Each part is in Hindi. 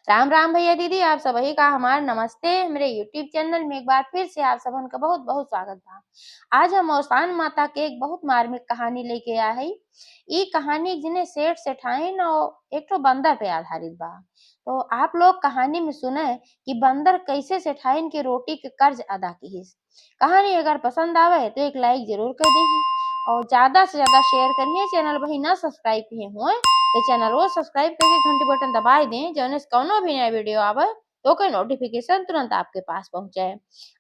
राम राम भैया दीदी, आप सभी का हमार नमस्ते। मेरे यूट्यूब चैनल में एक बार फिर से आप सबन का बहुत बहुत स्वागत बा। आज हम औसान माता के एक बहुत मार्मिक कहानी लेके आए हई। ई कहानी जिन्हें सेठ सेठाइन और एक तो बंदर पे आधारित बा। तो आप लोग कहानी में सुने कि बंदर कैसे सेठाइन के रोटी के कर्ज अदा किहिस। कहानी अगर पसंद आवे तो एक लाइक जरूर कर दीही और ज्यादा से ज्यादा शेयर करिए। चैनल वही ना सब्सक्राइब किए हुए तो चैनल वो सब्सक्राइब करके घंटी बटन दबाई दें, जौन से कौनो भी नया वीडियो आवे तो कोई नोटिफिकेशन तुरंत आपके पास पहुंचे।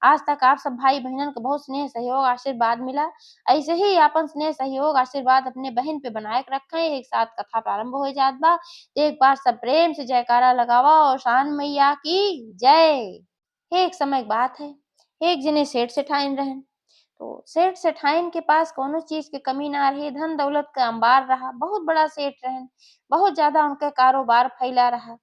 आज तक आप सब भाई बहनन को बहुत स्नेह सहयोग आशीर्वाद मिला। ऐसे ही आपन स्नेह सहयोग आशीर्वाद अपने बहन पे बनाए के रखें। एक साथ कथा प्रारंभ हो जात बा। एक बार सब प्रेम से जयकारा लगावा और शान मैया की जय। एक समय की बात है, एक जने सेठ सेठाइन रहन। तो सेठ सेठाइन के पास कोनो चीज की कमी ना रही, धन दौलत का अंबार रहा। बहुत बड़ा सेठ रहन, बहुत ज्यादा उनका कारोबार फैला रहा।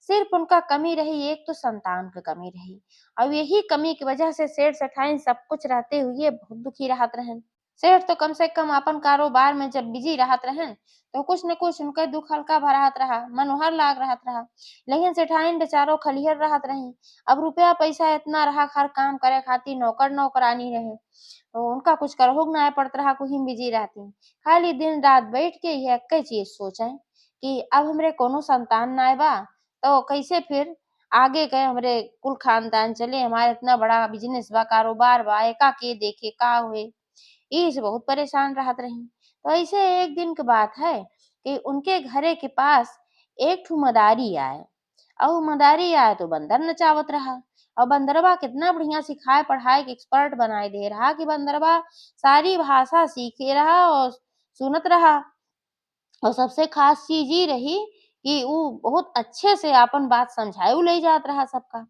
सिर्फ उनका कमी रही एक तो संतान की कमी रही। और यही कमी की वजह से सेठ सेठाइन सब कुछ रहते हुए बहुत दुखी रहत रहन। सेठ तो कम से कम अपन कारोबार में जब बिजी रहत रहन तो कुछ न कुछ उनका दुख हल्का भरात रहा, मनोहर लाग रहत रहा। लेकिन सेठाइन बेचारो खलिहर रहत रही। अब रुपया पैसा इतना रहा, हर काम करे खातिर नौकर नौकरानी रहे तो उनका कुछ करहो ना पड़त रहा, कुछ बिजी रहती। खाली दिन रात बैठ के यह एक चीज सोचे कि अब हमरे कोनो संतान ना बा तो कैसे फिर आगे के हमरे कुल खानदान चले। हमारे इतना बड़ा बिजनेस बा, कारोबार बा, एका के देखे का हुए। ई से बहुत परेशान रहत रही। तो ऐसे एक दिन की बात है कि उनके घरे के पास एक ठो मदारी आए। और मदारी आए तो बंदर नचावत रहा। और बंदरवा कितना बढ़िया सिखाए पढ़ाए के एक्सपर्ट बनाए दे रहा कि बंदरवा सारी भाषा सीखे रहा और सुनत रहा। और सबसे खास चीज ये रही कि वो बहुत अच्छे से अपन बात समझाए ले जात रहा सबका।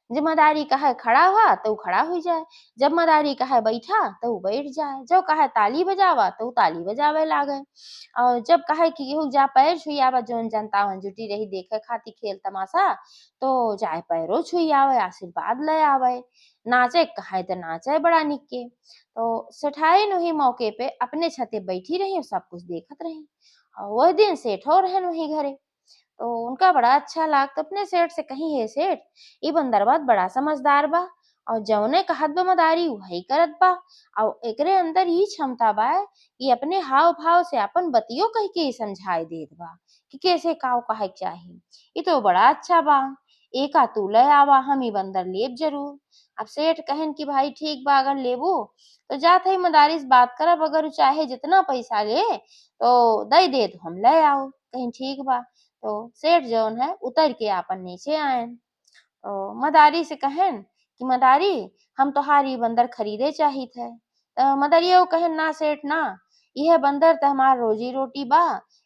जब मदारी कहे खड़ा हुआ तो वो खड़ा हो जाए, जब मदारी कहे बैठा तो वो बैठ जाए, जब कहे ताली बजावा तो वो ताली बजावे लागे। और जब कहे कि केहू जा पैर छुइयावा, जौन जनता वहां जुटी रही देखे खातिर खेल तमाशा, तो जाए पैरों छुइयावे, आशीर्वाद ले आवे। नाचे कहे तो नाचे बड़ा निक के। तो सेठाइन वही मौके पे अपने छते बैठी रही और सब कुछ देखत रही। और वह दिन सेठो रहन वही घरे। तो उनका बड़ा अच्छा लागत। अपने सेठ से कही, हे सेठ, ई बंदरवा बड़ा समझदार बा और जौने कहत बा मदारी वही करत बा। और एकरे अंदर ई क्षमता बा कि अपने हाव भाव से अपन बतियो कह के समझाए देत बा कि कैसे काव कहे के चाही। ई तो बड़ा अच्छा बा, एका तू ले आवा, हम ई बंदर लेब जरूर। अब सेठ कहन कि भाई ठीक बा, अगर लेबू तो जात है मदारी से बात करब, अगर उ चाहे जितना पैसा ले तो दे दे तो हम ले आओ। कहीं ठीक बा। तो सेठ जौन है उतर के आपन नीचे आयन। तो मदारी से कहन कि मदारी, हम तोहार ई बंदर खरीदे चाहित है। तो मदरिया कहन, ना सेठ ना, यह बंदर तो हमार रोजी रोटी बा।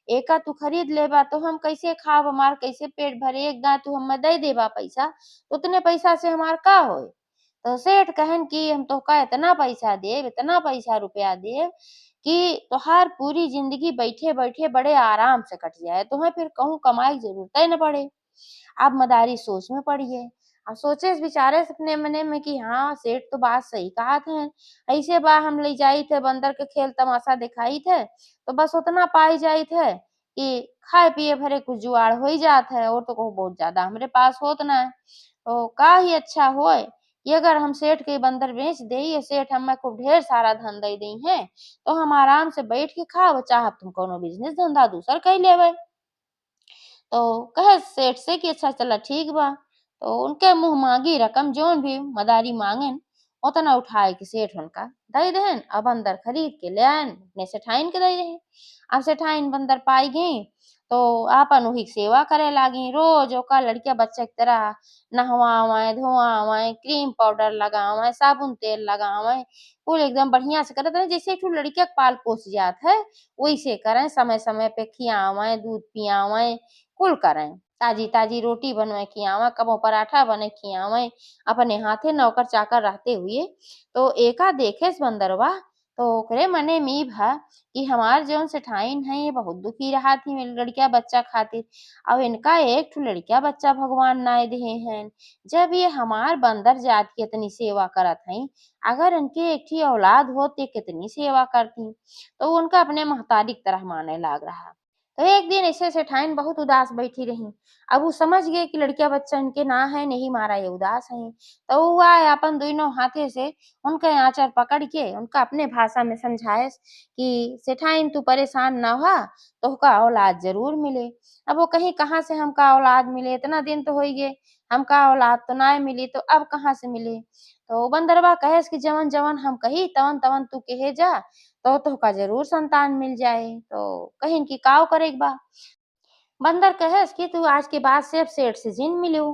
एका तू खरीद लेबा तो हम कैसे खाब, हमार कैसे पेट भरे। एक गाय तू हमें दे देबा पैसा तो उतने पैसा से हमार का होए। तो सेठ कहन कि हम तोहका इतना पैसा देब, इतना पैसा रुपया देब कि तोहार पूरी जिंदगी बैठे बैठे बड़े आराम से कट जाए, तुम्हें फिर कहूँ कमाई की जरूरत ही न पड़े। अब मदारी सोच में पड़ी है। अब सोचे इस बेचारे से अपने मने में कि हाँ सेठ तो बात सही कहा थे। ऐसे बा हम ले जाई थे बंदर के खेल तमाशा दिखाई थे तो बस उतना पाई जाई थे कि खाए पिए भरे कुछ जुआड़ हो ही जात है, और तो को बहुत ज्यादा हमरे पास होत ना है। तो का ही अच्छा होए कि अगर हम सेठ के बंदर बेच दे, ये सेठ हमें खूब ढेर सारा धन दे दी है तो हम आराम से बैठ के खाब, चाहे तुम कोनो बिजनेस धंधा दूसर कर लेवे। तो कहे सेठ से कि अच्छा चला ठीक बा। तो उनके मुंह मांगी रकम जोन भी मदारी मांगन उतना उठाए के सेठ उनका दे देहन। अब अंदर खरीद के ले आयन, अपने सेठाइन के दे देहन। अब सेठाइन बंदर पाई गई तो आपन वही सेवा करे लागी। रोज ओका लड़किया बच्चा की तरह नहवावे धोआवे, क्रीम पाउडर लगावे, साबुन तेल लगावे, कुल एकदम बढ़िया से करत रहे जैसे एक ठो लड़किया के पाल पोस जात है वैसे करें। समय समय पे खियावे, दूध पियावे, कुल करें। ताजी ताजी रोटी बनवे खियावे, कबो पराठा बने खियावे, अपने हाथे नौकर चाकर रहते हुए। तो एका देखे से बंदरवा तो ओकरे मने में ई भा कि हमार जौन सेठाइन है ये बहुत दुखी रहा थी मेरी लड़किया बच्चा खातिर। अब इनका एक ठो लड़किया बच्चा भगवान नाय देहे हैं। जब ये हमार बंदर जात की इतनी सेवा करत हैं, अगर इनके एकठी औलाद होती कितनी सेवा करती। तो उनका अपने महतारी की तरह माने लाग रहा। एक दिन ऐसे सेठाइन बहुत उदास बैठी रही। अब उ समझ गए कि लड़किया बच्चा इनके ना है, नहीं मारा ये उदास हैं। तो उ आए अपन दोनों हाथे से उनके आँचल पकड़ के उनका अपने भाषा में समझाएस कि सेठाइन तू परेशान ना होआ, तोहका औलाद ज़रूर मिले। अब वो कहीं कहाँ से हमका औलाद मिले, इतना दिन तो होइ गए, हमका औलाद तो नाय मिली, तो अब कहाँ से मिले? तो बंदरवा कहेस कि जवन-जवन हम कही तवन-तवन तू केहे जा, तो तोहका ज़रूर संतान मिल जाए। तो कहिन कि का करे के बा? बंदर कहेस कि तू आज के बाद से अब सेठ से जिन मिलू।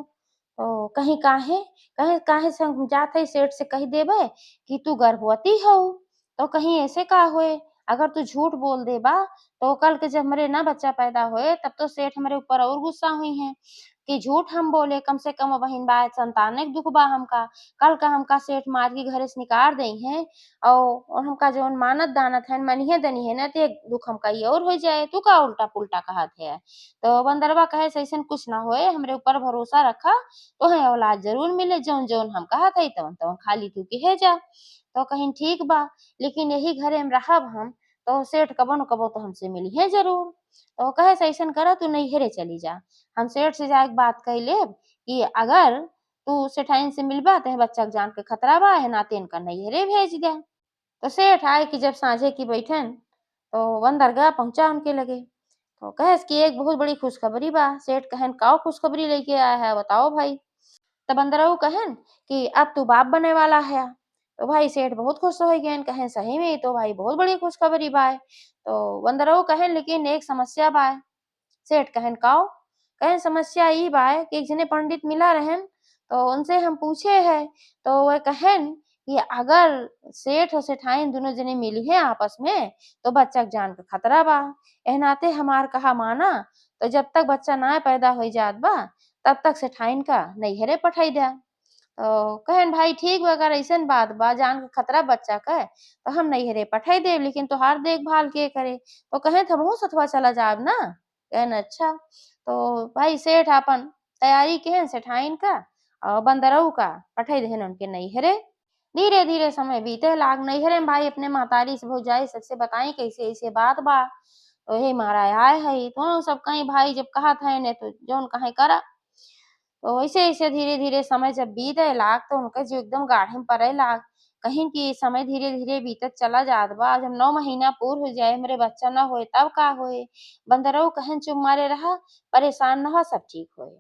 तो कहीं काहे? कहे काहे से हम जात हई सेठ से कही देबे कि तू गर्भवती हऊ। तो कहीं ऐसे का होए? अगर तू झूठ बोल देबा तो कल के जब हमरे ना बच्चा पैदा होए तब तो सेठ हमरे ऊपर और गुस्सा हुई हैं कि झूठ हम बोले, कम से कम बहिन बा संताने के दुख बा हमका। कल का हमका सेठ मार के घरे से निकार देई हैं और हमका जौन मानत दानत हन मनिहे दनिहे न ते दुख हमका ई और हो जाए। तू का उल्टा-पुल्टा कहत है? तो बंदरवा कहेस अइसन कुछ ना होए, हमरे ऊपर भरोसा रखा, तोहे औलाद ज़रूर मिले, जौन-जौन हम कहत हई तवन-तवन खाली तू केहे जा। तो कहिन ठीक बा, लेकिन यही घरे में रहब हम, तो सेठ कबो न कबो तो हमसे मिलिहे ज़रूर। तो कहेस अइसन कर तू नैहरे चली जा। हम सेठ से जाके बात कई लेब कि अगर तू सेठाइन से मिलबा तहे बच्चा के जान के खतरा बा, एहे नाते इनका नैहरे भेज दे। तो सेठ आए कि जब साँझे की बैठन, तो बंदर गया पहुँचा उनके लगे। तो कहेस कि एक बहुत बड़ी खुशखबरी बा। सेठ कहेन का खुशखबरी लेके आया है बताओ भाई। तो बंदरऊ कहेन कि अब तू बाप बने वाला है। तो भाई सेठ बहुत खुश हो गए, कहें सही में ये तो भाई बहुत बड़ी खुशखबरी बा। तो बंदरऊ कहेन लेकिन एक समस्या बा। सेठ कहेन काओ? कहेन समस्या ई बा कि एक जने पंडित मिला रहन, तो उनसे हम पूछे है, तो वह कहेन कि अगर सेठ और सेठाइन दोनों जने मिली हैं आपस में, तो बच्चा के जान के खतरा बा। एह नाते हमार कहा माना, तो जब तक बच्चा ना पैदा हो जात बा, तब तक सेठाइन का नैहरे पठाई दे। तो कहेन भाई ठीक बा अगर अइसन बात बा जान के खतरा बच्चा क, तो हम नैहरे पठाई देब लेकिन तोहार देखभाल के करे? तो कहेन हमहू सथवा चला जाब ना। कहेन अच्छा। तो भाई सेठ आपन तैयारी केहन सेठाइन का और बंदरऊ का पठई देहन उनके नैहरे। धीरे-धीरे समय बीते लाग, नैहरे में भाई अपने महतारी से भौजाई सबसे बताई कैसे ऐसे बात बा। तो हे महाराज आए हई, दोनों सब कहीं भाई जब कहत हइन ने तो जौन कहीं करा। तो ऐसे-ऐसे धीरे-धीरे समय जब बीते लाग तो उनके जो एकदम गाढ़े में पड़े लाग। कहिन कि समय धीरे-धीरे बीतत चला जात बा, जब 9 महीना पूर हो जाए हमरे बच्चा ना होए तब का होए? बंदरऊ कहेन चुप मारे रहा, परेशान ना हो सब ठीक होए।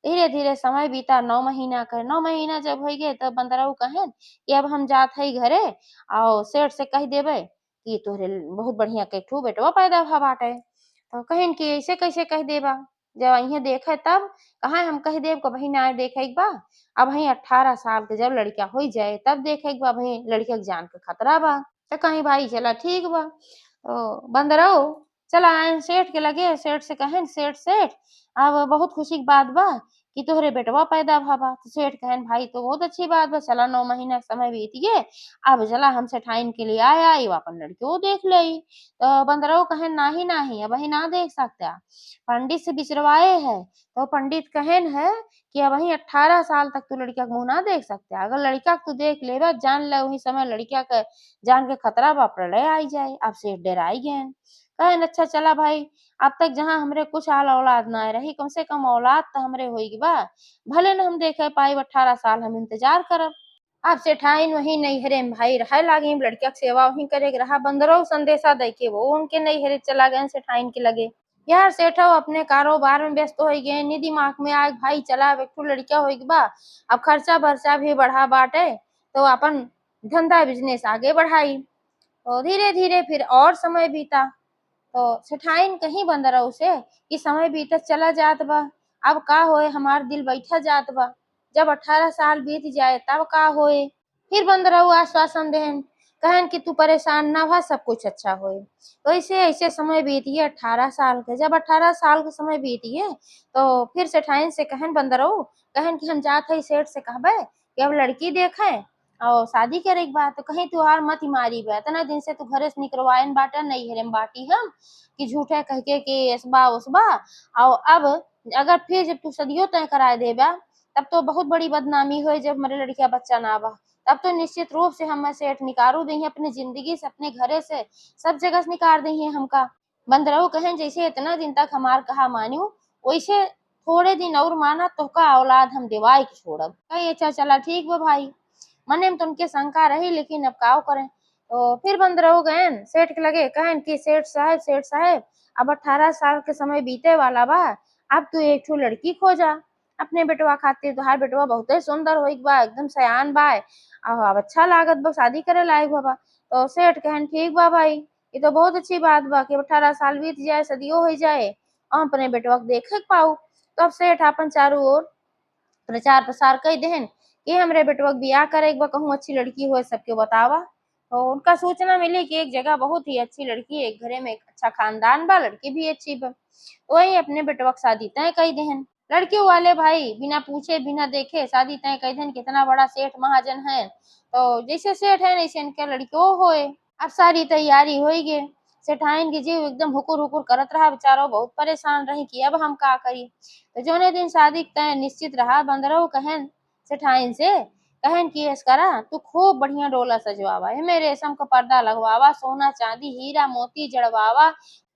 धीरे-धीरे समय बीता 9 महीना के, 9 महीना जब होइ गे तब बंदरऊ कहेन कि अब हम जात हई घरे और सेठ से कह देबै कि तोहरे बहुत बढ़िया के एक ठो बेटवा पैदा भा बाटे। तो कहिन कि ऐसे कैसे कह देबा? जब अइहे देखे तब, कहाँ हम कह देब कबही नाय देखे के बा। अबही 18 साल के जब लड़का होइ जाए तब देखे के बा, अबही लड़का के जान के खतरा बा। तो कहीं भाई चला ठीक बा। तो बंदरऊ चला आएन सेठ के लगे, सेठ से कहेन सेठ सेठ अब बहुत खुशी की बात बा कि तोहरे बेटवा पैदा भा बा। तो सेठ कहेन भाई तो बहुत अच्छी बात बा, चला 9 महीना के समय बीत गए, अब चला हम सेठाइन के लिए आए आई अपन लड़कियो देख लई। तो बंदरऊ कहेन नाही नाही अबही ना देख सकता, पंडित से बिचरवाए है। तो पंडित कहेन है कि अबही 18 साल तक तू लड़का के मुँह ना देख सकता, अगर लड़का के तू देख लेबा जान ले वही समय लड़का के जान के खतरा बा, प्रलय आई जाए। अब सेठ डेराई गएन। कहेन अच्छा चला भाई, अब तक जहाँ हमरे कुछ आल औलाद नाय रही, कम से कम औलाद तो हमरे होइक बा। भले न हम देखे पाइब 18 साल हम इंतजार करब। अब सेठाइन वहीं नैहरे में भाई रहे लागी, लड़का के सेवा वहीं करे के रहा। बंदरऊ संदेशा देके वो उनके नैहरे चला गए सेठाइन के लगे। यार सेठौ अपने कारोबार में व्यस्त होई गए, नी दिमाग में आए भाई चला अब एक ठो लड़का होइक बा, अब खर्चा-बर्चा भी बढ़ा बाटे, तो अपन धंधा बिज़नेस आगे बढ़ाई। तो धीरे-धीरे फिर और समय बीता। तो सेठाइन कहीं बंदरऊ से कि समय बीतत चला जात बा, अब का होए हमार दिल बैठा जात बा, जब 18 साल बीत जाए तब का होए? फिर बंदरऊ आश्वासन देहन, कहेन कि तू परेशान ना हो सब कुछ अच्छा होए। तो ऐसे-ऐसे समय बीत गए 18 साल के, जब 18 साल के समय बीत गए तो फिर सेठाइन से कहेन बंदरऊ, कहेन कि हम जात हई सेठ से कहबै कि अब लड़की देखे और शादी करे के बा। तो कहीं तुहार मती मारी बा, इतना दिन से तू घरे से निकलवाइन बाटे, नैहरे में बाटी हम कि झूठे कह के कि एसबा-ओसबा और अब अगर फिर जब तू शादियो तय कराए देबा, तब तो बहुत बड़ी बदनामी होई जब हमरे लड़किया बच्चा ना बा। तब तो निश्चित रूप से हमें सेठ निकारू देहिए अपने ज़िंदगी से, अपने घरे से, सब जगह से निकार देहिए हमका। बंदरऊ कहें जैसे इतना दिन तक हमार कहा मान्यू, वैसे थोड़े दिन और माना तो का औलाद हम देवाई के छोड़ब। कही अच्छा चला ठीक बा भाई। मने में तो उनके शंका रही, लेकिन अब का करें। तो फिर बंदरऊ गए सेठ के लगे, कहन कि सेठ साहब अब 18 साल के समय बीते वाला बा, अब तू एक ठो लड़की खोजा अपने बेटवा खातिर। तोहार बेटवा बहुते सुंदर होइक बा, एकदम सयान बा, अब अच्छा लागत बा, शादी करे लायक बा। तो सेठ कहन ठीक बा भाई, ये तो बहुत अच्छी बात बा कि 18 साल बीत जाए, सदियों हो जाए, हम अपने बेटवा के देखे के पाऊ। तो अब सेठ अपन चारों ओर प्रचार प्रसार कर देहन कि हमरे बेटवा के बियाह करे बा, कहूँ अच्छी लड़की हो सबके बतावा। तो उनका सूचना मिली कि एक जगह बहुत ही अच्छी लड़की है, एक घरे में एक अच्छा खानदान बा, लड़की भी अच्छी बा। तो वही अपने बेटवा की शादी तय कई देहन। लड़की वाले भाई बिना पूछे बिना देखे शादी तय कई देहन। कितना बड़ा सेठ महाजन है, तो जैसे सेठ है वैसे इनके लड़कियों होए। अब सारी तैयारी हो गई। सेठाइन के जीव एकदम हुकुर हुकुर करत रहा, बेचारो बहुत परेशान रही कि अब हम का करी। तो जोने दिन शादी तय निश्चित रहा, बंदरऊ कहन सेठाइन से, कहन कि ऐस करा तू खूब बढ़िया डोला सजवावा, एमे रेशम का पर्दा लगवावा, सोना चांदी हीरा मोती जड़वावा,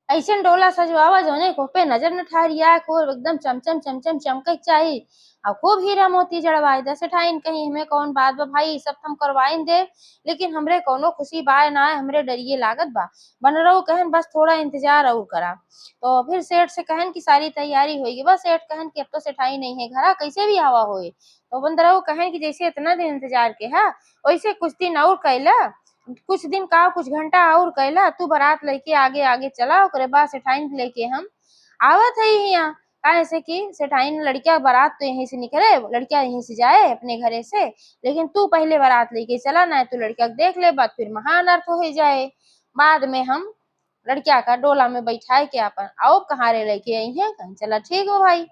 ऐसन डोला सजवावा जोने को पे नजर न ठहरिया, खूब एकदम चमचम चमचम चमके चाहिए, और खूब हीरा मोती जड़वाए दे। सेठाइन कहीं हमें कौन बात बा भाई, सब हम करवाइन दे, लेकिन हमरे कोनो खुशी बाय ना है, हमरे डरिए लागत बा। बनरऊ कहन बस थोड़ा इंतजार और करा। तो फिर सेठ से कहन की सारी तैयारी होगी, बस सेठ कहन कि अब तो सेठाई नहीं है घर, कैसे भी हवा होए। तो बंदरऊ कहन कि जैसे इतना दिन इंतजार के है, वैसे कुछ दिन और कैला, कुछ दिन का कुछ घंटा और कैला, तू बारात लेके आगे आगे चला, ओकरे बाद सेठाइन के लेके हम आवत है यहाँ। काहे से कि सेठाइन लड़किया बारात तो यहीं से निकले, लड़किया यहीं से जाए अपने घरे से, लेकिन तू पहले बारात लेके चला, ना तू लड़किया को देख ले, बात फिर महान अर्थ हो जाए। बाद में हम लड़किया का डोला में बैठाए के अपन आओ कहारे लेके आई है। कहीं चला ठीक हो भाई।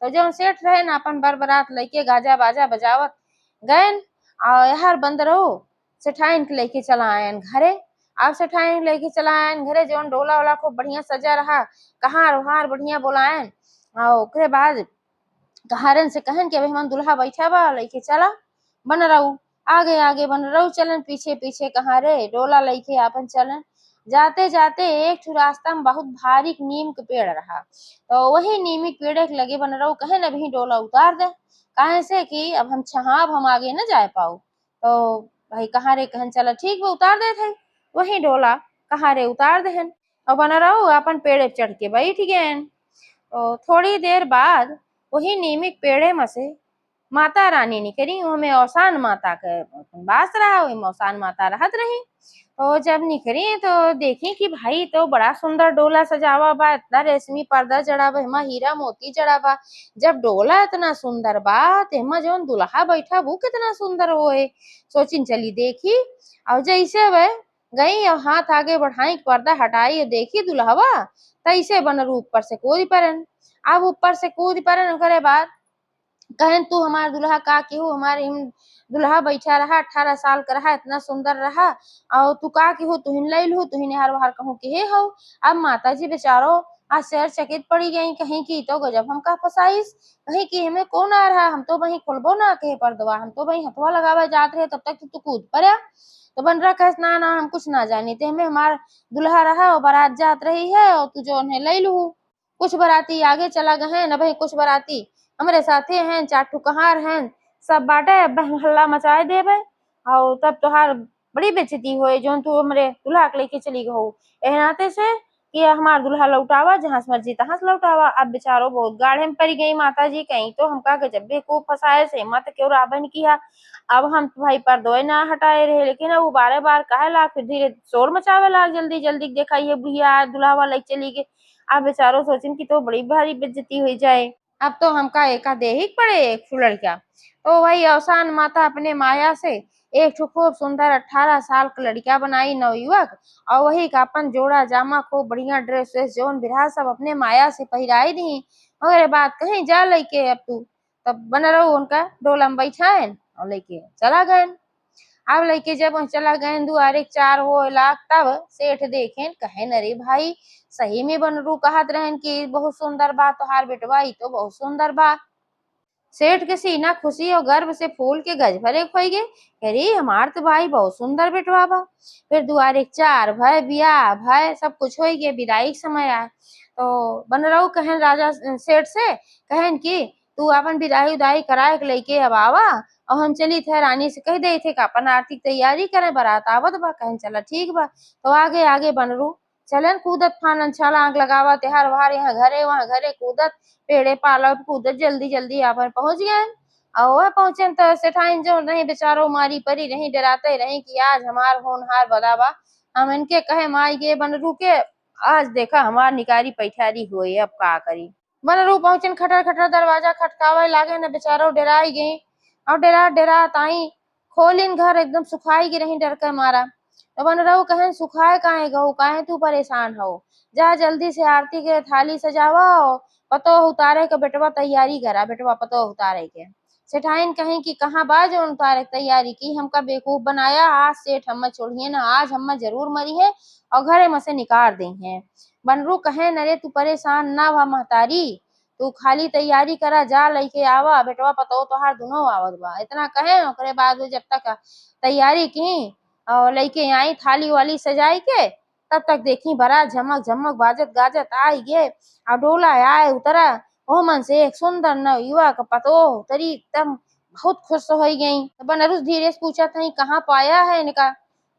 तो जो सेठ रहे ना अपन बर बारात लेके गाजा बाजा बजावत गए, और यार बंदरो सेठाइन के लेके चला आयन घरे। अब सेठाइन लेके चला आयन घरे, जौन डोला वाला खूब बढ़िया सजा रहा, कहार वहार बढ़िया बोलायन, और ओकरे बाद कहारन से कहन कि अभी हम दुल्हा बैठा बा, लेके चला। बनरऊ आगे आगे बनरऊ चलन, पीछे पीछे कहारे डोला लेके आपन चलन। जाते जाते एक ठो रास्ता में बहुत भारी नीम के पेड़ रहा, तो वही नीमी के पेड़ के लगे बनरऊ कहन अभी डोला उतार दे, काहे से कि अब हम छहाब हम आगे न जाए पाऊ। तो भाई कहारे कहन चला ठीक बा उतार दे थे, वही डोला कहारे उतार देहन, और बनरऊ अपन पेड़ पे चढ़ के बैठ गए। तो थोड़ी देर बाद वही नीमिक पेड़े में से माता रानी निकली, ओमे औसान माता के बास रहा, वही औसान माता रहत रही। तो जब निकली तो देखी कि भाई तो बड़ा सुंदर डोला सजावा बा, इतना रेशमी पर्दा जड़ा बा, एमा हीरा मोती जड़ा बा। जब डोला इतना सुंदर बा, तेमा जौन दुल्हा बैठा वो कितना सुंदर होए। सोचिन चली देखी, और जैसे वह गई और हाथ आगे बढ़ाई, पर्दा हटाई और देखी दुल्हवा, तैसे बनर ऊपर से कूद परन। अब ऊपर से कूद परन, ओकरे बाद कहन तू हमार दुल्हा का केहू, हमारे दुल्हा बैठा रहा 18 साल का रहा, इतना सुंदर रहा, और तू का केहू, तुहिन लैलू, तुहिन हार बाहर कहूँ के हे हो। अब माता जी बेचारो आश्चर्यचकित पड़ी गई, कहीं की तो गजब हम का फसाइस, कहीं की हमें कौन आ रहा, हम तो वहीं खोलबो ना कहे पर्दवा, हम तो वहीं हथवा लगावे जात रहे, तब तक तू कूद पड़ा। तो बनरा कहे ना ना हम कुछ ना जानी थे, हमें हमार दुल्हा रहा और बारात जात रही है, और तू जो उन्हें ले लू। कुछ बाराती आगे चला गए हैं, न भाई कुछ बाराती हमरे साथे हैं, 4 ठो कहार हैं, सब बाटे अब हल्ला मचाए देबे, और तब तोहार बड़ी बेइज्जती होए, जोन तू हमरे दुल्हा के लेके चली गहो। एह नाते से कि हमार दुल्हा लौटावा, जहाँ से मर्जी तहाँ से लौटावा। अब बेचारो बहुत गाढ़े में पड़ गई माता जी, कहीं तो हमका गजब्बे को फसाए से मत क्यों राबन किया। अब हम तो भाई पर्दोए ना हटाए रहे, लेकिन अब वो बारे बार कहे ला, फिर धीरे शोर मचावे ला, जल्दी जल्दी देखा ये बुढ़िया दुल्हा लेके चली गई। अब बेचारो सोचिन की तो बड़ी भारी बेइज्जती हुई जाए, अब तो हमका एका दे ही पड़े एक ठो लड़का। तो वही औसान माता अपने माया से एक ठो खूब सुंदर 18 साल का लड़का बनाई नवयुवक, और वही का अपन जोड़ा जामा खूब बढ़िया ड्रेस वेस जौन बिरहा सब अपने माया से पहिराई दी। मगर बात कहीं जा लइके अब तू, तब बन रहो उनका डोला में बैठाएन और लेके चला गए। अब लइके जब वहीं चला गए दुआरे 4 हो लाख, तब सेठ देखेन कहेन अरे भाई सही में बनरू कहत रहन कि बहुत सुंदर बा तोहार बेटवा, ई तो बहुत सुंदर बा। सेठ के सीना खुशी और गर्व से फूल के गज भरे खोई गे। अरे हमार तो भाई बहुत सुंदर बेटवा बा। फिर दुआरे चार भय बियाह भय सब कुछ हो गए, विदाई के समय आए तो बनरऊ कहन राजा सेठ से कहन की तू अपन विदाई उदाई कराए के लेके अब आवा और हम चली थे रानी से कह दे थे कि अपन आर्थिक तैयारी करे, बारात आवत बा। कहन चला ठीक बा। तो आगे आगे बनरू चलन कूदत फानन छलांग लगावा तेहार वहार यहाँ घरे वहाँ घरे कूदत पेड़े पाला कूदत जल्दी जल्दी अपन पहुंच गए। और वह पहुंचे तो सेठाइन जो नहीं बेचारो मारी परी नहीं, डराते रही कि आज हमार होनहार बदावा। हम इनके कहे माई गे बनरू के आज देखा हमार निकारी पैठारी हुई, अब का करी। बनरू पहुंचन खटर खटर दरवाजा खटकावे लागे न, बेचारो डराई गई और डरा डरा ताई खोलिन घर एकदम सुखाई गी रही डर के मारा। तो बनरू कहे सुखाए काहे गहू, काहे तू परेशान हो, जा जल्दी से आरती के थाली सजावा पतो उतारे के बेटवा तैयारी करा, बेटवा पतो उतारे के। सेठाइन कहीं कि कहाँ बा जो उतारे तैयारी की, हमका बेवकूफ बनाया, आज सेठ हमें छोड़िए ना, आज हमें जरूर मरी है और घरे में से निकाल दी है। बनरू कहे नरे तू परेशान ना भा महतारी, तू खाली तैयारी करा जा लइके आवा, बेटवा पतो तोहार दुनो आवत बा। इतना कहे ओकरे बाद जब तक तैयारी की और लइके आई थाली वाली सजाई के, तब तक देखी बड़ा झमक झमक बाजत गाजत आई गे और डोला आए उतरा। ओ मन से एक सुंदर न युवक पतो तरी एकदम बहुत खुश हो गई। बनरूस धीरे से पूछा था कहाँ पाया है इनका।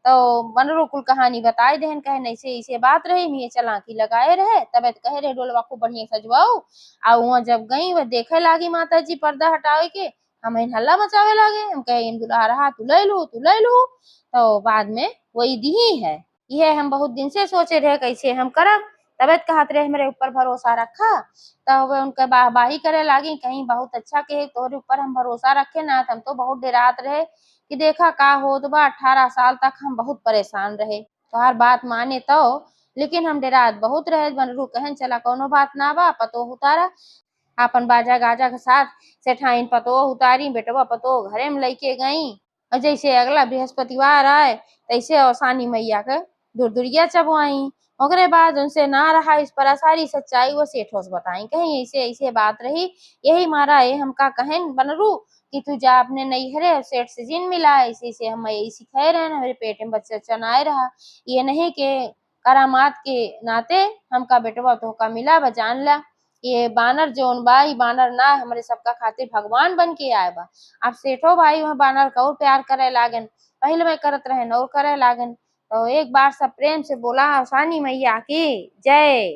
तो बनरू कुल कहानी बताए देहन, कहे ऐसे ऐसे बात रही मैं चलाकी लगाए रहे, तब कहे रहे डोलवा को बढ़िया सजवाओ। आ वहाँ जब गई वह देखे लागी माता जी पर्दा हटावे के, हम हल्ला मचावे लागे, हम कहे इन दुल्हा रहा तू ले लू तू ले लू। तो बाद में वही दी है। यह हम बहुत दिन से सोचे रहे कैसे हम करब, तबियत कहत रहे मेरे ऊपर भरोसा रखा। तब उनके वाहवाही करे लागी कहीं बहुत अच्छा के तोहरे ऊपर हम भरोसा रखे ना, हम तो बहुत डरात रहे कि देखा का होत बा। 18 साल तक हम बहुत परेशान रहे तोहार बात माने तो, लेकिन हम डरात बहुत रहे। बनरू कहन चला कोनो बात ना बा, पतो उतारा। अपन बाजा गाजा के साथ सेठाइन पतो उतारी, बेटवा पतो घरे में लेके गई और जैसे अगला बृहस्पतिवार आए तैसे औसानी मैया के दुरदुरिया चबवाई। ओकरे बाद उनसे ना रहा इस पर सारी सच्चाई वो सेठों से बताई, कहीं ऐसे ऐसे बात रही। यही मारा ये हमका कहेन बनरू कि तू जा अपने नैहरे सेठ से जिन मिला, ऐसे ऐसे हम ऐसी खाए रहे ना, मेरे पेट में बच्चा चनाए रहा, ये नहीं के करामात के नाते हमका बेटवा तो का मिला बा। जान ला ये बानर जोन बा ई बानर ना हमारे सबका खातिर भगवान बन के आए बा। अब सेठो भाई वह बानर का और प्यार करे लागन, पहले में करत रहे और करे लागन। तो एक बार सब प्रेम से बोला आसानी मैया की जय।